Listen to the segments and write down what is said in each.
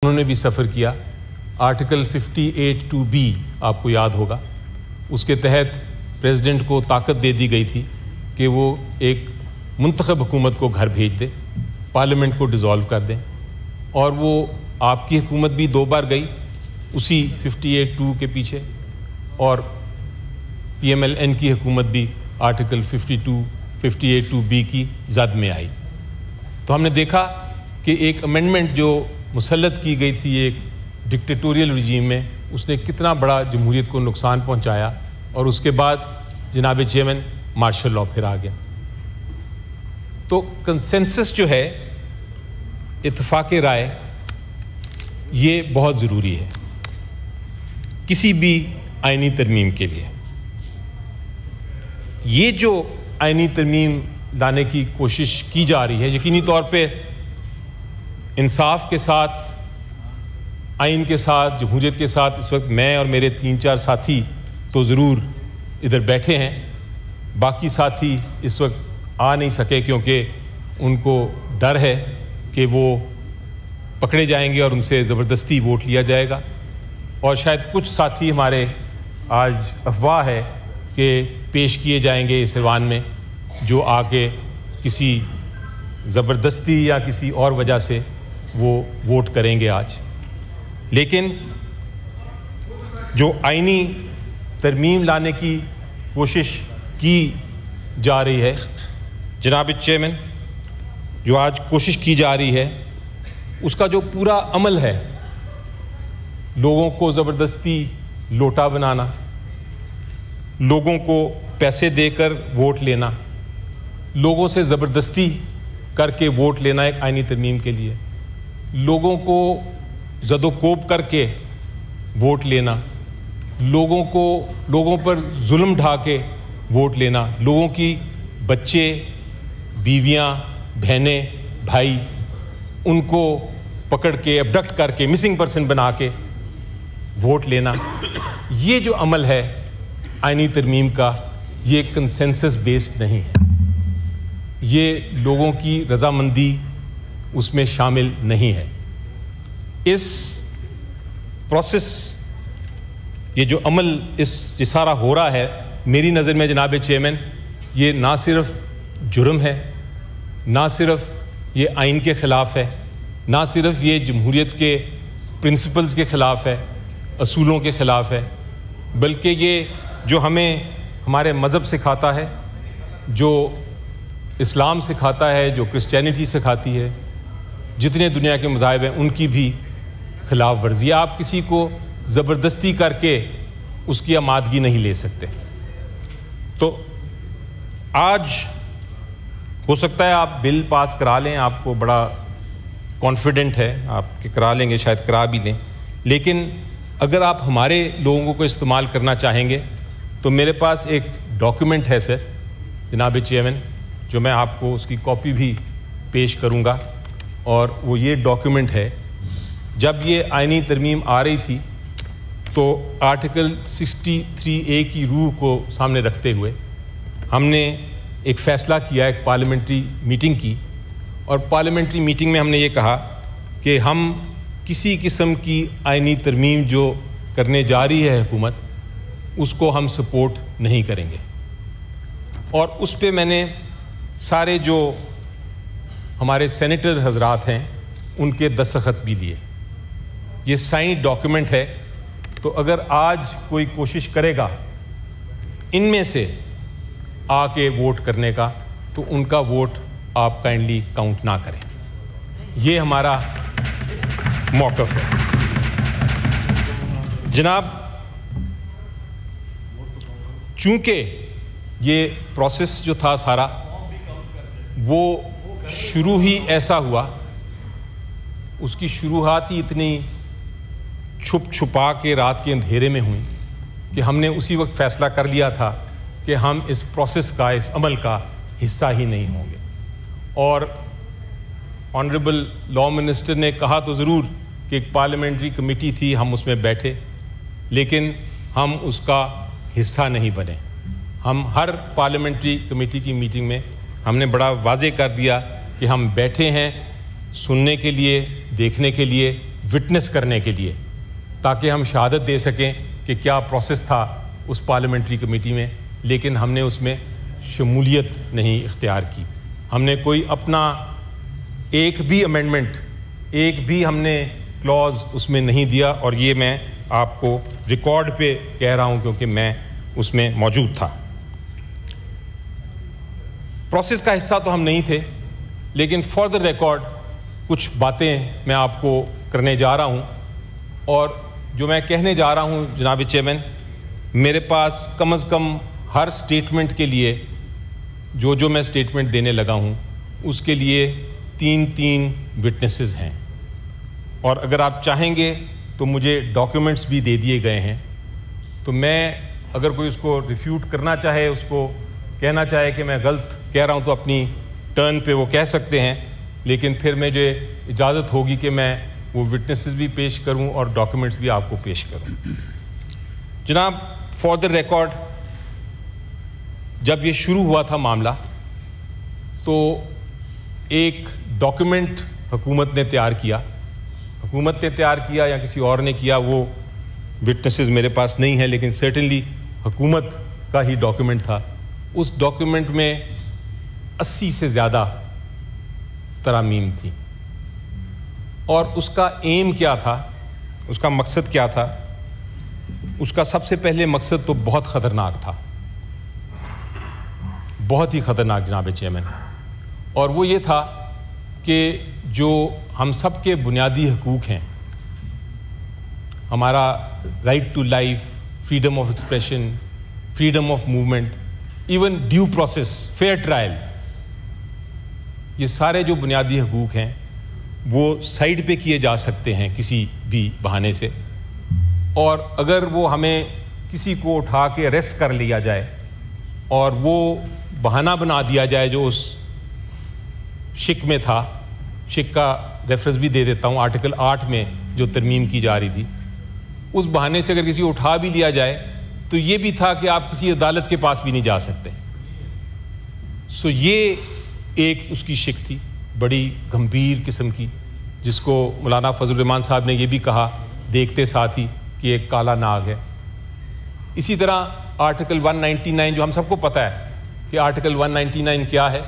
انہوں نے بھی سفر کیا۔ آرٹیکل 58(2)B آپ کو یاد ہوگا، اس کے تحت پریزیڈنٹ کو طاقت دے دی گئی تھی کہ وہ ایک منتخب حکومت کو گھر بھیج دے، پارلیمنٹ کو ڈیزالو کر دیں، اور وہ آپ کی حکومت بھی 2 بار گئی اسی 58(2) کے پیچھے، اور PMLN کی حکومت بھی آرٹیکل 58(2)B کی زد میں آئی۔ تو ہم نے دیکھا کہ ایک امینڈمنٹ جو مسلط کی گئی تھی ایک ڈکٹیٹوریل رجیم میں، اس نے کتنا بڑا جمہوریت کو نقصان پہنچایا، اور اس کے بعد جناب چیئرمین مارشل لاء پھر آ گیا۔ تو کنسنسس جو ہے، اتفاق رائے، یہ بہت ضروری ہے کسی بھی آئینی ترمیم کے لیے۔ یہ جو آئینی ترمیم لانے کی کوشش کی جا رہی ہے، یقینی طور پہ انصاف کے ساتھ، آئین کے ساتھ، جمہوریت کے ساتھ، اس وقت میں اور میرے 3-4 ساتھی تو ضرور ادھر بیٹھے ہیں، باقی ساتھی اس وقت آ نہیں سکے کیونکہ ان کو ڈر ہے کہ وہ پکڑے جائیں گے اور ان سے زبردستی ووٹ لیا جائے گا، اور شاید کچھ ساتھی ہمارے آج افواہ ہے کہ پیش کیے جائیں گے اس ایوان میں، جو آ کے کسی زبردستی یا کسی اور وجہ سے وہ ووٹ کریں گے آج۔ لیکن جو آئینی ترمیم لانے کی کوشش کی جا رہی ہے، جناب چیئرمین، جو آج کوشش کی جا رہی ہے، اس کا جو پورا عمل ہے، لوگوں کو زبردستی لوٹا بنانا، لوگوں کو پیسے دے کر ووٹ لینا، لوگوں سے زبردستی کر کے ووٹ لینا ایک آئینی ترمیم کے لیے، لوگوں کو زد و کوب کر کے ووٹ لینا، لوگوں پر ظلم ڈھا کے ووٹ لینا، لوگوں کی بچے، بیویاں، بہنیں، بھائی، ان کو پکڑ کے ابڈکٹ کر کے مسنگ پرسن بنا کے ووٹ لینا، یہ جو عمل ہے آئینی ترمیم کا، یہ کنسنسس بیسڈ نہیں ہے، یہ لوگوں کی رضامندی اس میں شامل نہیں ہے۔ اس پروسیس، یہ جو عمل یہ سارا ہو رہا ہے، میری نظر میں جناب چیئرمین، یہ نہ صرف جرم ہے، نہ صرف یہ آئین کے خلاف ہے، نہ صرف یہ جمہوریت کے پرنسپلز کے خلاف ہے، اصولوں کے خلاف ہے، بلکہ یہ جو ہمیں ہمارے مذہب سکھاتا ہے، جو اسلام سکھاتا ہے، جو کرسچینٹی سکھاتی ہے، جتنے دنیا کے مذاہب ہیں ان کی بھی خلاف ورزی ہے۔ آپ کسی کو زبردستی کر کے اس کی آمادگی نہیں لے سکتے۔ تو آج ہو سکتا ہے آپ بل پاس کرا لیں، آپ کو بڑا کانفیڈنٹ ہے آپ کہ کرا لیں گے، شاید کرا بھی لیں، لیکن اگر آپ ہمارے لوگوں کو استعمال کرنا چاہیں گے تو میرے پاس ایک ڈاکیومنٹ ہے سر جناب چیئرمین، جو میں آپ کو اس کی کاپی بھی پیش کروں گا، اور وہ یہ ڈاکیومنٹ ہے، جب یہ آئینی ترمیم آ رہی تھی تو آرٹیکل 63A کی روح کو سامنے رکھتے ہوئے ہم نے ایک فیصلہ کیا، ایک پارلیمنٹری میٹنگ کی، اور پارلیمنٹری میٹنگ میں ہم نے یہ کہا کہ ہم کسی قسم کی آئینی ترمیم جو کرنے جا رہی ہے حکومت، اس کو ہم سپورٹ نہیں کریں گے، اور اس پہ میں نے سارے جو ہمارے سینیٹر حضرات ہیں ان کے دستخط بھی لیے۔ یہ سائنڈ ڈاکیومنٹ ہے، تو اگر آج کوئی کوشش کرے گا ان میں سے آ کے ووٹ کرنے کا، تو ان کا ووٹ آپ کائنڈلی کاؤنٹ نہ کریں، یہ ہمارا موقف ہے۔ جناب، چونکہ یہ پروسیس جو تھا سارا، وہ شروع ہی ایسا ہوا، اس کی شروعات ہی اتنی چھپ چھپا کے رات کے اندھیرے میں ہوئی کہ ہم نے اسی وقت فیصلہ کر لیا تھا کہ ہم اس پروسیس کا، اس عمل کا حصہ ہی نہیں ہوں گے، اور آنریبل لاء منسٹر نے کہا تو ضرور کہ ایک پارلیمنٹری کمیٹی تھی، ہم اس میں بیٹھے، لیکن ہم اس کا حصہ نہیں بنے۔ ہم ہر پارلیمنٹری کمیٹی کی میٹنگ میں ہم نے بڑا واضح کر دیا کہ ہم بیٹھے ہیں سننے کے لیے، دیکھنے کے لیے، وٹنس کرنے کے لیے تاکہ ہم شہادت دے سکیں کہ کیا پروسیس تھا اس پارلیمنٹری کمیٹی میں، لیکن ہم نے اس میں شمولیت نہیں اختیار کی. ہم نے کوئی اپنا ایک بھی امینڈمنٹ، ایک بھی ہم نے کلوز اس میں نہیں دیا، اور یہ میں آپ کو ریکارڈ پہ کہہ رہا ہوں کیونکہ میں اس میں موجود تھا. پروسیس کا حصہ تو ہم نہیں تھے، لیکن فار دا ریکارڈ کچھ باتیں میں آپ کو کرنے جا رہا ہوں، اور جو میں کہنے جا رہا ہوں جناب چیئرمین، میرے پاس کم از کم ہر سٹیٹمنٹ کے لیے جو میں سٹیٹمنٹ دینے لگا ہوں اس کے لیے 3 وٹنسز ہیں، اور اگر آپ چاہیں گے تو مجھے ڈاکیومنٹس بھی دے دیے گئے ہیں. تو میں اگر کوئی اس کو ریفیوٹ کرنا چاہے، اس کو کہنا چاہے کہ میں غلط کہہ رہا ہوں، تو اپنی ٹرن پہ وہ کہہ سکتے ہیں، لیکن پھر مجھے اجازت ہوگی کہ میں وہ وٹنسز بھی پیش کروں اور ڈاکیومنٹس بھی آپ کو پیش کروں. جناب، فار دا ریکارڈ جب یہ شروع ہوا تھا معاملہ تو ایک ڈاکیومنٹ حکومت نے تیار کیا یا کسی اور نے کیا، وہ وٹنسز میرے پاس نہیں ہیں، لیکن سرٹنلی حکومت کا ہی ڈاکیومنٹ تھا. اس ڈاکیومنٹ میں 80 سے زیادہ ترامیم تھیں، اور اس کا ایم کیا تھا، اس کا مقصد کیا تھا؟ اس کا سب سے پہلے مقصد تو بہت خطرناک تھا، بہت ہی خطرناک جناب چیئرمین، اور وہ یہ تھا کہ جو ہم سب کے بنیادی حقوق ہیں، ہمارا right to life, freedom of expression, freedom of movement, even due process, fair trial, یہ سارے جو بنیادی حقوق ہیں وہ سائڈ پہ کیے جا سکتے ہیں کسی بھی بہانے سے. اور اگر وہ ہمیں کسی کو اٹھا کے اریسٹ کر لیا جائے اور وہ بہانہ بنا دیا جائے جو اس شک میں تھا، شک کا ریفرنس بھی دے دیتا ہوں، آرٹیکل 8 میں جو ترمیم کی جا رہی تھی، اس بہانے سے اگر کسی کو اٹھا بھی لیا جائے تو یہ بھی تھا کہ آپ کسی عدالت کے پاس بھی نہیں جا سکتے. سو یہ ایک اس کی شک تھی بڑی گمبھیر قسم کی، جس کو مولانا فضل الرحمان صاحب نے یہ بھی کہا دیکھتے ساتھ ہی کہ ایک کالا ناگ ہے. اسی طرح آرٹیکل 199 جو ہم سب کو پتہ ہے کہ آرٹیکل 199 کیا ہے.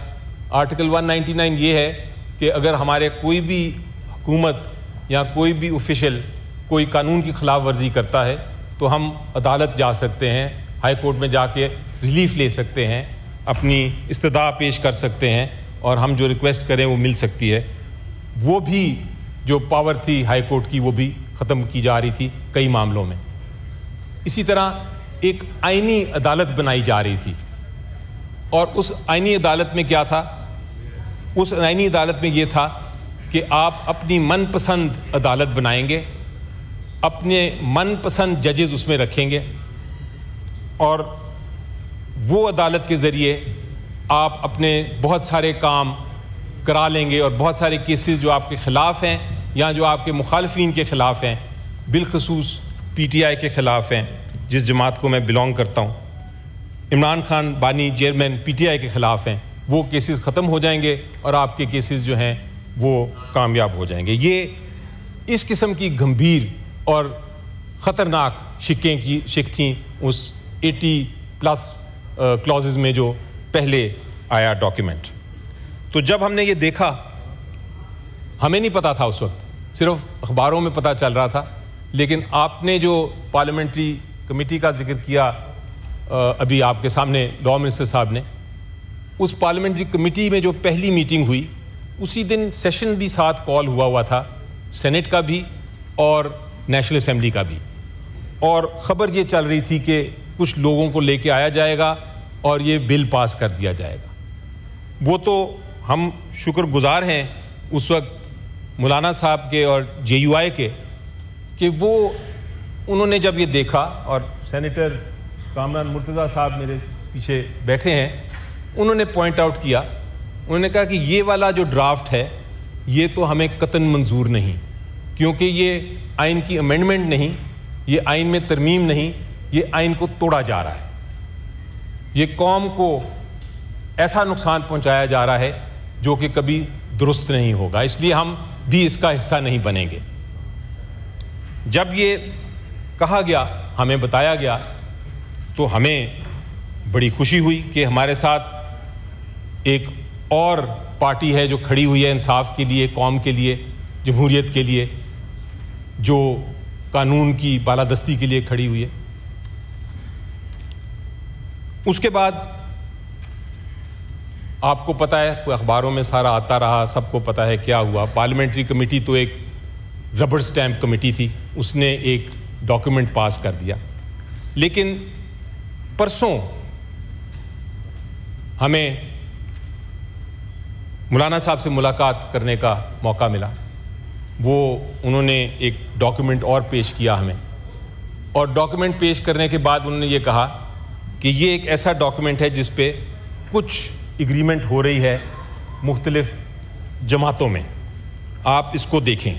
آرٹیکل 199 یہ ہے کہ اگر ہمارے کوئی بھی حکومت یا کوئی بھی آفیشل کوئی قانون کی خلاف ورزی کرتا ہے تو ہم عدالت جا سکتے ہیں، ہائی کورٹ میں جا کے ریلیف لے سکتے ہیں، اپنی استدعا پیش کر سکتے ہیں، اور ہم جو ریکویسٹ کریں وہ مل سکتی ہے. وہ بھی جو پاور تھی ہائی کورٹ کی وہ بھی ختم کی جا رہی تھی کئی معاملوں میں. اسی طرح ایک آئینی عدالت بنائی جا رہی تھی، اور اس آئینی عدالت میں کیا تھا؟ اس آئینی عدالت میں یہ تھا کہ آپ اپنی من پسند عدالت بنائیں گے، اپنے من پسند ججز اس میں رکھیں گے، اور وہ عدالت کے ذریعے آپ اپنے بہت سارے کام کرا لیں گے، اور بہت سارے کیسز جو آپ کے خلاف ہیں یا جو آپ کے مخالفین کے خلاف ہیں، بالخصوص پی ٹی آئی کے خلاف ہیں، جس جماعت کو میں بلانگ کرتا ہوں، عمران خان بانی چیئرمین پی ٹی آئی کے خلاف ہیں، وہ کیسز ختم ہو جائیں گے اور آپ کے کیسز جو ہیں وہ کامیاب ہو جائیں گے. یہ اس قسم کی گمبھیر اور خطرناک شک تھیں اس 80+ کلازز میں جو پہلے آیا ڈاکیومنٹ. تو جب ہم نے یہ دیکھا، ہمیں نہیں پتا تھا اس وقت، صرف اخباروں میں پتہ چل رہا تھا، لیکن آپ نے جو پارلیمنٹری کمیٹی کا ذکر کیا ابھی آپ کے سامنے لاء منسٹر صاحب نے، اس پارلیمنٹری کمیٹی میں جو پہلی میٹنگ ہوئی اسی دن سیشن بھی ساتھ کال ہوا تھا، سینٹ کا بھی اور نیشنل اسمبلی کا بھی، اور خبر یہ چل رہی تھی کہ کچھ لوگوں کو لے کے آیا جائے گا اور یہ بل پاس کر دیا جائے گا. وہ تو ہم شکر گزار ہیں اس وقت مولانا صاحب کے اور جے یو آئی کے کہ وہ انہوں نے جب یہ دیکھا، اور سینیٹر کامران مرتضیٰ صاحب میرے پیچھے بیٹھے ہیں، انہوں نے پوائنٹ آؤٹ کیا، انہوں نے کہا کہ یہ والا جو ڈرافٹ ہے یہ تو ہمیں قطعاً منظور نہیں، کیونکہ یہ آئین کی امینڈمنٹ نہیں، یہ آئین میں ترمیم نہیں، یہ آئین کو توڑا جا رہا ہے، یہ قوم کو ایسا نقصان پہنچایا جا رہا ہے جو کہ کبھی درست نہیں ہوگا، اس لیے ہم بھی اس کا حصہ نہیں بنیں گے. جب یہ کہا گیا, ہمیں بتایا گیا, تو ہمیں بڑی خوشی ہوئی کہ ہمارے ساتھ ایک اور پارٹی ہے جو کھڑی ہوئی ہے انصاف کے لیے, قوم کے لیے, جمہوریت کے لیے, جو قانون کی بالادستی کے لیے کھڑی ہوئی ہے. اس کے بعد آپ کو پتہ ہے, اخباروں میں سارا آتا رہا, سب کو پتہ ہے کیا ہوا. پارلیمنٹری کمیٹی تو ایک ربڑ سٹیمپ کمیٹی تھی, اس نے ایک ڈاکیومنٹ پاس کر دیا. لیکن پرسوں ہمیں مولانا صاحب سے ملاقات کرنے کا موقع ملا. انہوں نے ایک ڈاکیومنٹ اور پیش کیا ہمیں, اور ڈاکیومنٹ پیش کرنے کے بعد انہوں نے یہ کہا کہ یہ ایک ایسا ڈاکیومنٹ ہے جس پہ کچھ ایگریمنٹ ہو رہی ہے مختلف جماعتوں میں, آپ اس کو دیکھیں.